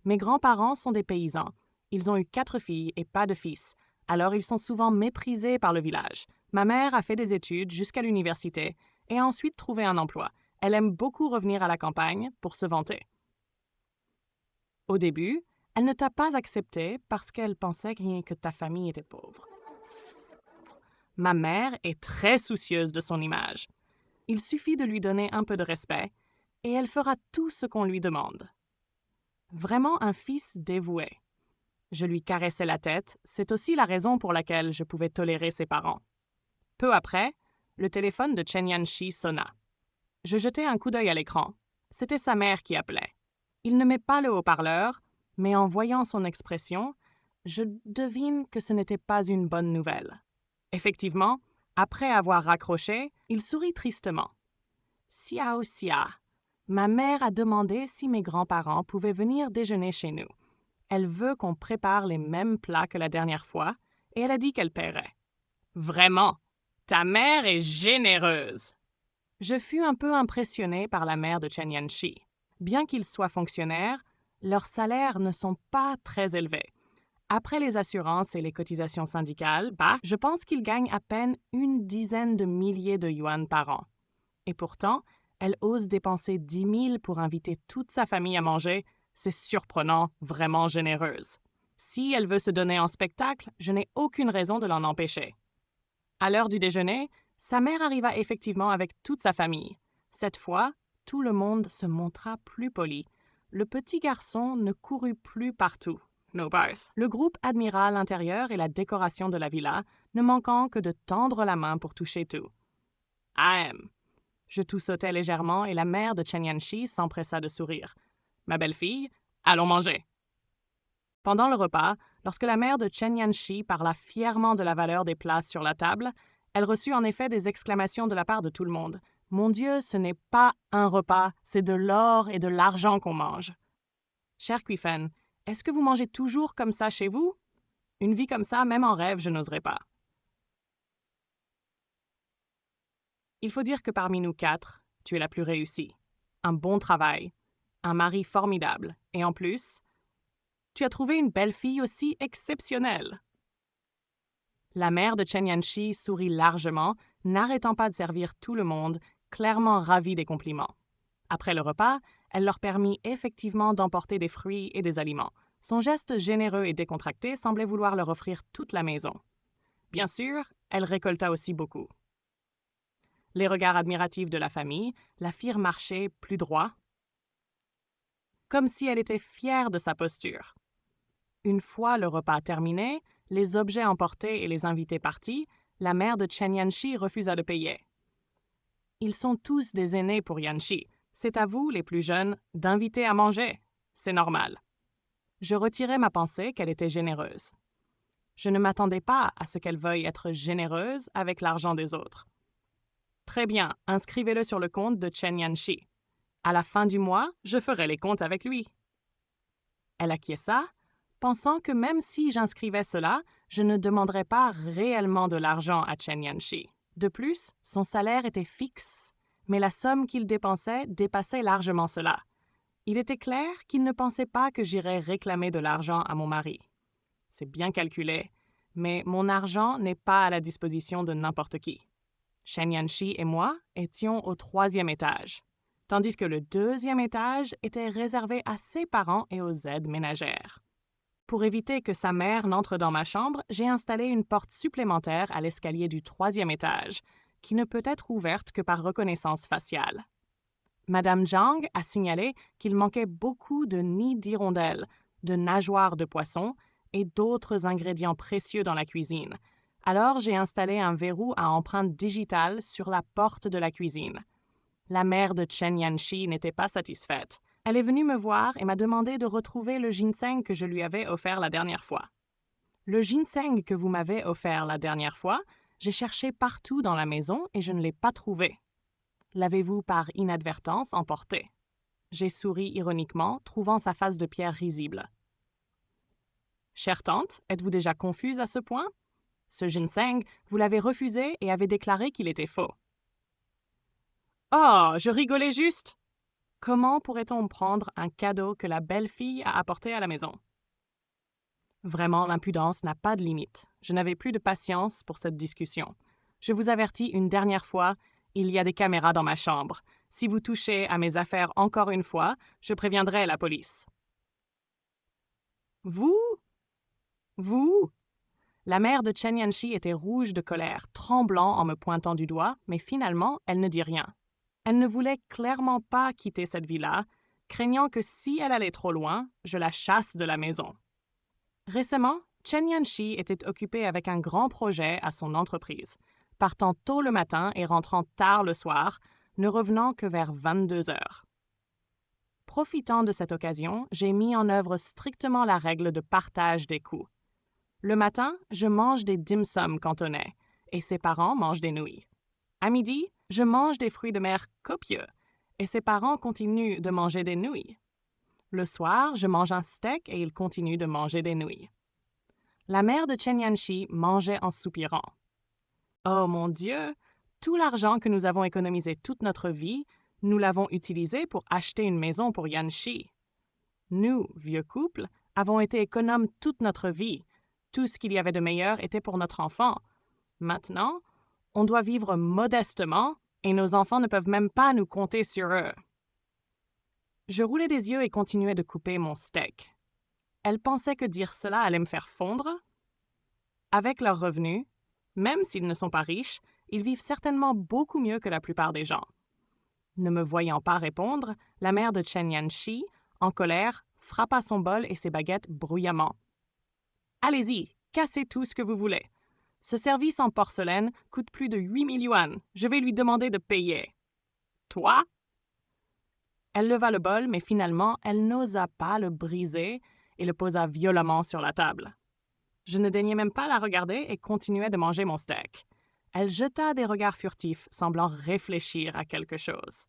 Mes grands-parents sont des paysans. Ils ont eu 4 filles et pas de fils. Alors ils sont souvent méprisés par le village. Ma mère a fait des études jusqu'à l'université et a ensuite trouvé un emploi. Elle aime beaucoup revenir à la campagne pour se vanter. Au début, elle ne t'a pas accepté parce qu'elle pensait que ta famille était pauvre. Ma mère est très soucieuse de son image. Il suffit de lui donner un peu de respect et elle fera tout ce qu'on lui demande. Vraiment un fils dévoué. Je lui caressais la tête, c'est aussi la raison pour laquelle je pouvais tolérer ses parents. Peu après, le téléphone de Chen Yanxi sonna. Je jetai un coup d'œil à l'écran. C'était sa mère qui appelait. Il ne met pas le haut-parleur, mais en voyant son expression, je devine que ce n'était pas une bonne nouvelle. Effectivement, après avoir raccroché, il sourit tristement. Xiaoxia, ma mère a demandé si mes grands-parents pouvaient venir déjeuner chez nous. Elle veut qu'on prépare les mêmes plats que la dernière fois et elle a dit qu'elle paierait. Vraiment, ta mère est généreuse. Je fus un peu impressionné par la mère de Chen Yanxi. Bien qu'ils soient fonctionnaires, leurs salaires ne sont pas très élevés. Après les assurances et les cotisations syndicales, je pense qu'ils gagnent à peine une dizaine de milliers de yuan par an. Et pourtant, elle ose dépenser 10 000 pour inviter toute sa famille à manger. C'est surprenant, vraiment généreuse. Si elle veut se donner en spectacle, je n'ai aucune raison de l'en empêcher. À l'heure du déjeuner, sa mère arriva effectivement avec toute sa famille. Cette fois, tout le monde se montra plus poli. Le petit garçon ne courut plus partout. No birth. Le groupe admira l'intérieur et la décoration de la villa, ne manquant que de tendre la main pour toucher tout. Ahem. Je toussautai légèrement et la mère de Chen Yanxi s'empressa de sourire. Ma belle-fille, allons manger. Pendant le repas, lorsque la mère de Chen Yanxi parla fièrement de la valeur des plats sur la table, elle reçut en effet des exclamations de la part de tout le monde. « Mon Dieu, ce n'est pas un repas, c'est de l'or et de l'argent qu'on mange. » Cher Kuifen, Est-ce que vous mangez toujours comme ça chez vous? Une vie comme ça, même en rêve, je n'oserais pas. Il faut dire que parmi nous quatre, tu es la plus réussie. Un bon travail, un mari formidable, et en plus, tu as trouvé une belle fille aussi exceptionnelle. La mère de Chen Yanxi sourit largement, n'arrêtant pas de servir tout le monde, clairement ravie des compliments. Après le repas, elle leur permit effectivement d'emporter des fruits et des aliments. Son geste généreux et décontracté semblait vouloir leur offrir toute la maison. Bien sûr, elle récolta aussi beaucoup. Les regards admiratifs de la famille la firent marcher plus droit, comme si elle était fière de sa posture. Une fois le repas terminé, les objets emportés et les invités partis, la mère de Chen Yanxi refusa de payer. Ils sont tous des aînés pour Yanxi. C'est à vous, les plus jeunes, d'inviter à manger. C'est normal. Je retirai ma pensée qu'elle était généreuse. Je ne m'attendais pas à ce qu'elle veuille être généreuse avec l'argent des autres. Très bien, inscrivez-le sur le compte de Chen Yanxi. À la fin du mois, je ferai les comptes avec lui. Elle acquiesça, pensant que même si j'inscrivais cela, je ne demanderais pas réellement de l'argent à Chen Yanxi. De plus, son salaire était fixe, mais la somme qu'il dépensait dépassait largement cela. Il était clair qu'il ne pensait pas que j'irais réclamer de l'argent à mon mari. C'est bien calculé, mais mon argent n'est pas à la disposition de n'importe qui. Chen Yanxi et moi étions au 3e étage, tandis que le 2e étage était réservé à ses parents et aux aides ménagères. Pour éviter que sa mère n'entre dans ma chambre, j'ai installé une porte supplémentaire à l'escalier du 3e étage, qui ne peut être ouverte que par reconnaissance faciale. Madame Zhang a signalé qu'il manquait beaucoup de nids d'hirondelles, de nageoires de poisson et d'autres ingrédients précieux dans la cuisine. Alors j'ai installé un verrou à empreinte digitale sur la porte de la cuisine. La mère de Chen Yanxi n'était pas satisfaite. Elle est venue me voir et m'a demandé de retrouver le ginseng que je lui avais offert la dernière fois. Le ginseng que vous m'avez offert la dernière fois, j'ai cherché partout dans la maison et je ne l'ai pas trouvé. L'avez-vous par inadvertance emporté? J'ai souri ironiquement, trouvant sa face de pierre risible. Chère tante, êtes-vous déjà confuse à ce point? Ce ginseng, vous l'avez refusé et avez déclaré qu'il était faux. Oh, je rigolais juste! Comment pourrait-on prendre un cadeau que la belle-fille a apporté à la maison? Vraiment, l'impudence n'a pas de limite. Je n'avais plus de patience pour cette discussion. Je vous avertis une dernière fois, il y a des caméras dans ma chambre. Si vous touchez à mes affaires encore une fois, je préviendrai la police. Vous? Vous? La mère de Chen Yanxi était rouge de colère, tremblant en me pointant du doigt, mais finalement, elle ne dit rien. Elle ne voulait clairement pas quitter cette vie-là, craignant que si elle allait trop loin, je la chasse de la maison. Récemment, Chen Yanxi était occupée avec un grand projet à son entreprise, partant tôt le matin et rentrant tard le soir, ne revenant que vers 22 heures. Profitant de cette occasion, j'ai mis en œuvre strictement la règle de partage des coûts. Le matin, je mange des dim sum cantonais et ses parents mangent des nouilles. À midi, je mange des fruits de mer copieux et ses parents continuent de manger des nouilles. Le soir, je mange un steak et ils continuent de manger des nouilles. La mère de Chen Yanxi mangeait en soupirant. Oh mon Dieu, tout l'argent que nous avons économisé toute notre vie, nous l'avons utilisé pour acheter une maison pour Yanxi. Nous, vieux couple, avons été économes toute notre vie. Tout ce qu'il y avait de meilleur était pour notre enfant. Maintenant, on doit vivre modestement et nos enfants ne peuvent même pas nous compter sur eux. Je roulais des yeux et continuais de couper mon steak. Elle pensait que dire cela allait me faire fondre. Avec leurs revenus, même s'ils ne sont pas riches, ils vivent certainement beaucoup mieux que la plupart des gens. Ne me voyant pas répondre, la mère de Chen Yanxi, en colère, frappa son bol et ses baguettes bruyamment. « Allez-y, cassez tout ce que vous voulez. Ce service en porcelaine coûte plus de 8 000 yuans. Je vais lui demander de payer. »« Toi? » Elle leva le bol, mais finalement, elle n'osa pas le briser et le posa violemment sur la table. Je ne daignais même pas la regarder et continuais de manger mon steak. Elle jeta des regards furtifs, semblant réfléchir à quelque chose.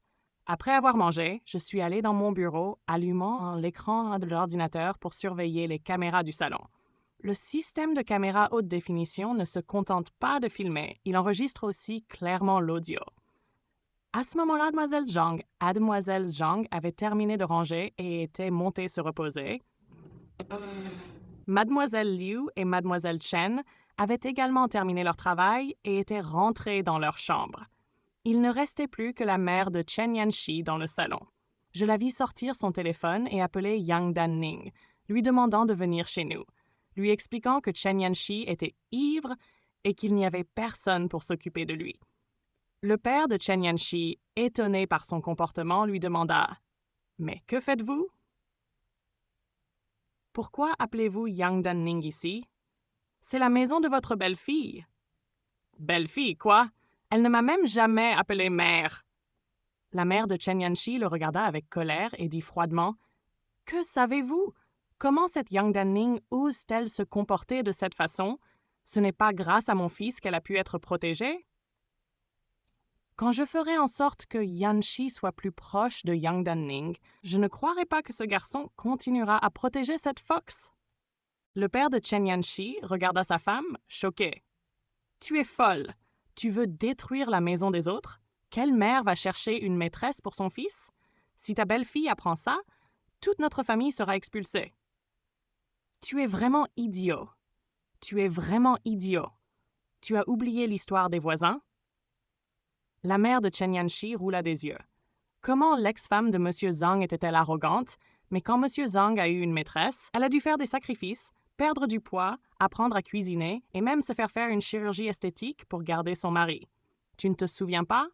Après avoir mangé, je suis allée dans mon bureau, allumant l'écran de l'ordinateur pour surveiller les caméras du salon. Le système de caméra haute définition ne se contente pas de filmer, il enregistre aussi clairement l'audio. À ce moment-là, Mademoiselle Zhang avait terminé de ranger et était montée se reposer. Mademoiselle Liu et Mademoiselle Chen avaient également terminé leur travail et étaient rentrées dans leur chambre. Il ne restait plus que la mère de Chen Yanxi dans le salon. Je la vis sortir son téléphone et appeler Yang Danning, lui demandant de venir chez nous, lui expliquant que Chen Yanxi était ivre et qu'il n'y avait personne pour s'occuper de lui. Le père de Chen Yanxi, étonné par son comportement, lui demanda « Mais que faites-vous? » « Pourquoi appelez-vous Yang Danning ici? C'est la maison de votre belle-fille. »« Belle-fille, quoi? Elle ne m'a même jamais appelée mère. » La mère de Chen Yanxi le regarda avec colère et dit froidement « Que savez-vous? Comment cette Yang Danning ose-t-elle se comporter de cette façon? Ce n'est pas grâce à mon fils qu'elle a pu être protégée? » Quand je ferai en sorte que Yanxi soit plus proche de Yang Danning, je ne croirai pas que ce garçon continuera à protéger cette fox. Le père de Chen Yanxi regarda sa femme, choqué. « Tu es folle. Tu veux détruire la maison des autres? Quelle mère va chercher une maîtresse pour son fils? Si ta belle-fille apprend ça, toute notre famille sera expulsée. »« Tu es vraiment idiot. Tu es vraiment idiot. Tu as oublié l'histoire des voisins? » La mère de Chen Yanxi roula des yeux. Comment l'ex-femme de M. Zhang était-elle arrogante, mais quand M. Zhang a eu une maîtresse, elle a dû faire des sacrifices, perdre du poids, apprendre à cuisiner et même se faire une chirurgie esthétique pour garder son mari. Tu ne te souviens pas?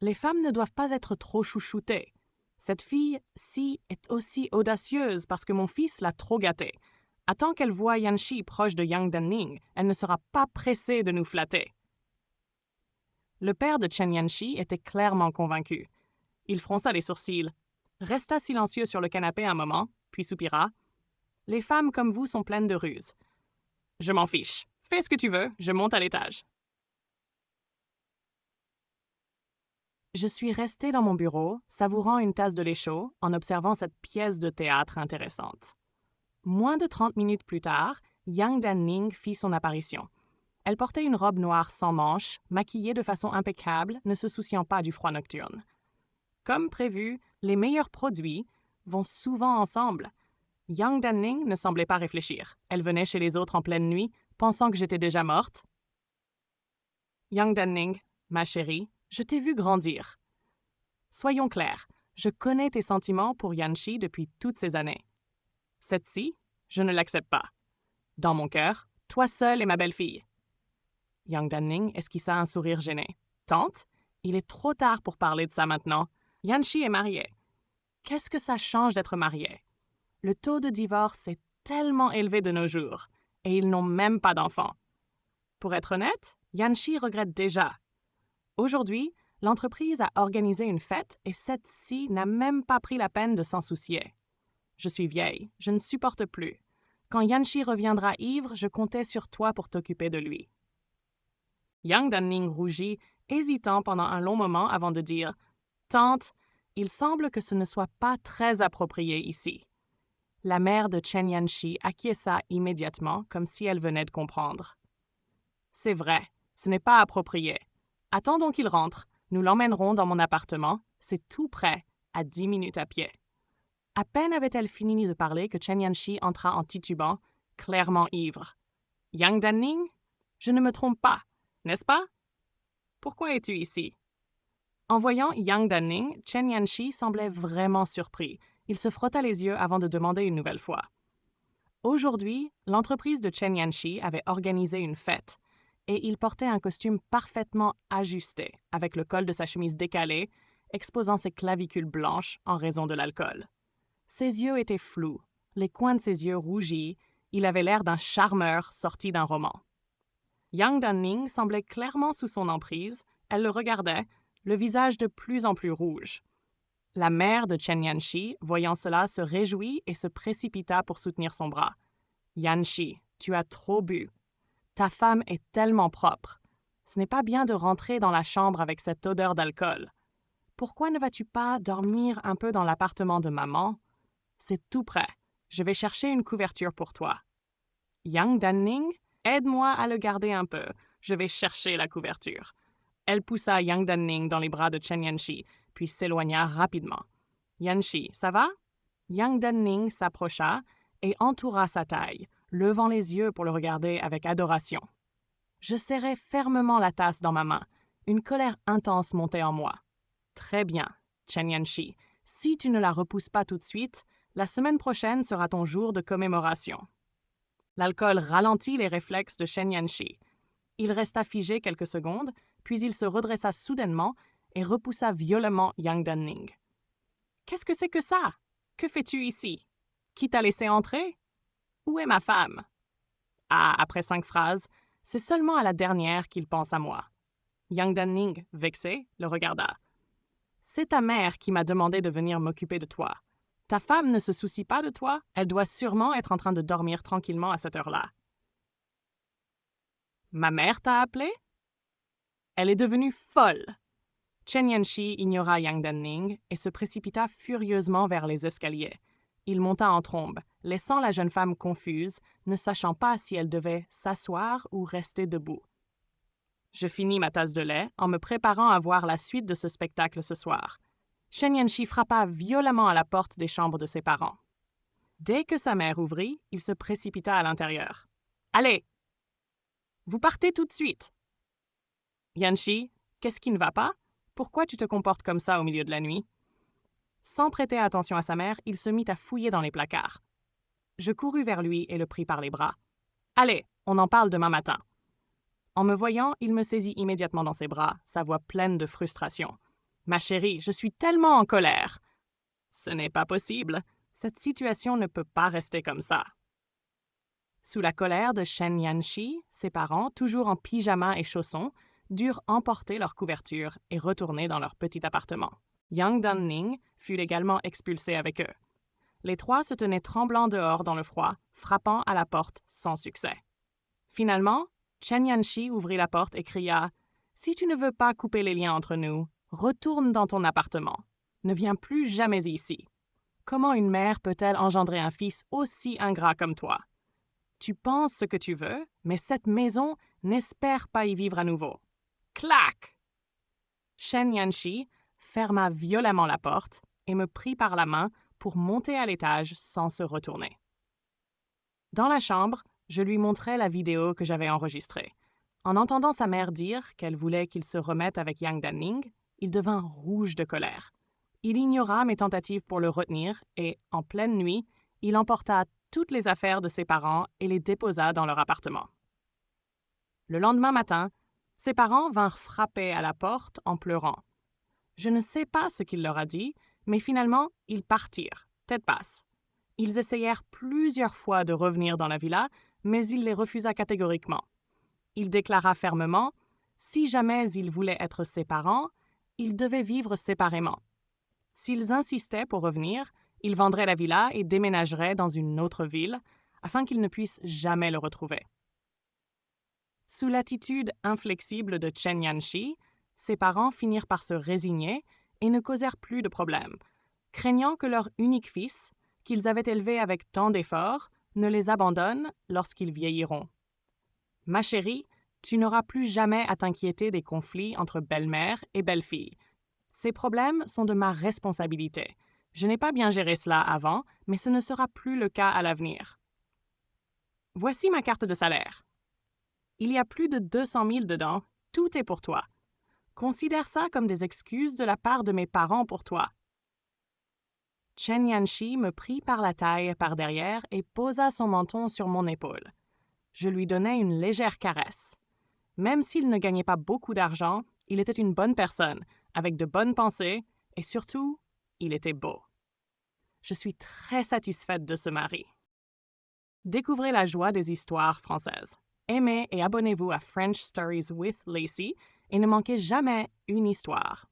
Les femmes ne doivent pas être trop chouchoutées. Cette fille-ci est aussi audacieuse parce que mon fils l'a trop gâtée. Attends qu'elle voie Yanxi proche de Yang Danning, elle ne sera pas pressée de nous flatter. Le père de Chen Yanxi était clairement convaincu. Il fronça les sourcils, resta silencieux sur le canapé un moment, puis soupira. « Les femmes comme vous sont pleines de ruses. Je m'en fiche. Fais ce que tu veux, je monte à l'étage. » Je suis restée dans mon bureau, savourant une tasse de lait chaud, en observant cette pièce de théâtre intéressante. Moins de 30 minutes plus tard, Yang Danning fit son apparition. Elle portait une robe noire sans manches, maquillée de façon impeccable, ne se souciant pas du froid nocturne. Comme prévu, les meilleurs produits vont souvent ensemble. Yang Danning ne semblait pas réfléchir. Elle venait chez les autres en pleine nuit, pensant que j'étais déjà morte. « Yang Danning, ma chérie, je t'ai vue grandir. Soyons clairs, je connais tes sentiments pour Yanxi depuis toutes ces années. Cette-ci, je ne l'accepte pas. Dans mon cœur, toi seule est ma belle-fille. » Yang Danning esquissa un sourire gêné. « Tante, il est trop tard pour parler de ça maintenant. Yanxi est mariée. Qu'est-ce que ça change d'être mariée? Le taux de divorce est tellement élevé de nos jours, et ils n'ont même pas d'enfants. Pour être honnête, Yanxi regrette déjà. Aujourd'hui, l'entreprise a organisé une fête et cette-ci n'a même pas pris la peine de s'en soucier. Je suis vieille, je ne supporte plus. Quand Yanxi reviendra ivre, je comptais sur toi pour t'occuper de lui. » Yang Danning rougit, hésitant pendant un long moment avant de dire « Tante, il semble que ce ne soit pas très approprié ici. » La mère de Chen Yanxi acquiesça immédiatement, comme si elle venait de comprendre. « C'est vrai, ce n'est pas approprié. Attendons qu'il rentre, nous l'emmènerons dans mon appartement, c'est tout près, à 10 minutes à pied. » À peine avait-elle fini de parler que Chen Yanxi entra en titubant, clairement ivre. « Yang Danning? Je ne me trompe pas, n'est-ce pas? Pourquoi es-tu ici? » En voyant Yang Danning, Chen Yanxi semblait vraiment surpris. Il se frotta les yeux avant de demander une nouvelle fois. Aujourd'hui, l'entreprise de Chen Yanxi avait organisé une fête et il portait un costume parfaitement ajusté, avec le col de sa chemise décalé, exposant ses clavicules blanches en raison de l'alcool. Ses yeux étaient flous, les coins de ses yeux rougis, il avait l'air d'un charmeur sorti d'un roman. Yang Danning semblait clairement sous son emprise, elle le regardait, le visage de plus en plus rouge. La mère de Chen Yanxi, voyant cela, se réjouit et se précipita pour soutenir son bras. « Yanxi, tu as trop bu. Ta femme est tellement propre. Ce n'est pas bien de rentrer dans la chambre avec cette odeur d'alcool. Pourquoi ne vas-tu pas dormir un peu dans l'appartement de maman? C'est tout près. Je vais chercher une couverture pour toi. Yang Danning, aide-moi à le garder un peu. Je vais chercher la couverture. Elle poussa Yang Danning dans les bras de Chen Yanxi, puis s'éloigna rapidement. Yanxi, ça va? Yang Danning s'approcha et entoura sa taille, levant les yeux pour le regarder avec adoration. Je serrai fermement la tasse dans ma main. Une colère intense montait en moi. Très bien, Chen Yanxi. Si tu ne la repousses pas tout de suite, la semaine prochaine sera ton jour de commémoration. L'alcool ralentit les réflexes de Chen Yanxi. Il resta figé quelques secondes, puis il se redressa soudainement et repoussa violemment Yang Danning. « Qu'est-ce que c'est que ça? Que fais-tu ici? Qui t'a laissé entrer? Où est ma femme? » Ah, après 5 phrases, c'est seulement à la dernière qu'il pense à moi. Yang Danning, vexé, le regarda. « C'est ta mère qui m'a demandé de venir m'occuper de toi. Ta femme ne se soucie pas de toi, elle doit sûrement être en train de dormir tranquillement à cette heure-là. »« Ma mère t'a appelé? » Elle est devenue folle. Chen Yanxi ignora Yang Danning et se précipita furieusement vers les escaliers. Il monta en trombe, laissant la jeune femme confuse, ne sachant pas si elle devait s'asseoir ou rester debout. Je finis ma tasse de lait en me préparant à voir la suite de ce spectacle ce soir. Chen Yanxi frappa violemment à la porte des chambres de ses parents. Dès que sa mère ouvrit, il se précipita à l'intérieur. « Allez! Vous partez tout de suite! »« Yanxi, qu'est-ce qui ne va pas? Pourquoi tu te comportes comme ça au milieu de la nuit? » Sans prêter attention à sa mère, il se mit à fouiller dans les placards. Je courus vers lui et le pris par les bras. « Allez, on en parle demain matin. » En me voyant, il me saisit immédiatement dans ses bras, sa voix pleine de frustration. « Ma chérie, je suis tellement en colère. »« Ce n'est pas possible. Cette situation ne peut pas rester comme ça. » Sous la colère de Chen Yanxi, ses parents, toujours en pyjama et chaussons, durent emporter leur couverture et retourner dans leur petit appartement. Yang Danning fut également expulsé avec eux. Les 3 se tenaient tremblants dehors dans le froid, frappant à la porte sans succès. Finalement, Chen Yanxi ouvrit la porte et cria « Si tu ne veux pas couper les liens entre nous, retourne dans ton appartement. Ne viens plus jamais ici. Comment une mère peut-elle engendrer un fils aussi ingrat comme toi? Tu penses ce que tu veux, mais cette maison n'espère pas y vivre à nouveau. » Clac! Chen Yanxi ferma violemment la porte et me prit par la main pour monter à l'étage sans se retourner. Dans la chambre, je lui montrai la vidéo que j'avais enregistrée. En entendant sa mère dire qu'elle voulait qu'il se remette avec Yang Danning, il devint rouge de colère. Il ignora mes tentatives pour le retenir et, en pleine nuit, il emporta toutes les affaires de ses parents et les déposa dans leur appartement. Le lendemain matin, ses parents vinrent frapper à la porte en pleurant. Je ne sais pas ce qu'il leur a dit, mais finalement, ils partirent, tête basse. Ils essayèrent plusieurs fois de revenir dans la villa, mais il les refusa catégoriquement. Il déclara fermement, si jamais ils voulaient être ses parents, ils devaient vivre séparément. S'ils insistaient pour revenir, ils vendraient la villa et déménageraient dans une autre ville, afin qu'ils ne puissent jamais le retrouver. Sous l'attitude inflexible de Chen Yanxi, ses parents finirent par se résigner et ne causèrent plus de problèmes, craignant que leur unique fils, qu'ils avaient élevé avec tant d'efforts, ne les abandonne lorsqu'ils vieilliront. « Ma chérie, tu n'auras plus jamais à t'inquiéter des conflits entre belle-mère et belle-fille. Ces problèmes sont de ma responsabilité. Je n'ai pas bien géré cela avant, mais ce ne sera plus le cas à l'avenir. Voici ma carte de salaire. Il y a plus de 200 000 dedans. Tout est pour toi. Considère ça comme des excuses de la part de mes parents pour toi. » Chen Yanxi me prit par la taille par derrière et posa son menton sur mon épaule. Je lui donnai une légère caresse. Même s'il ne gagnait pas beaucoup d'argent, il était une bonne personne, avec de bonnes pensées, et surtout, il était beau. Je suis très satisfaite de ce mari. Découvrez la joie des histoires françaises. Aimez et abonnez-vous à French Stories with Lacey et ne manquez jamais une histoire.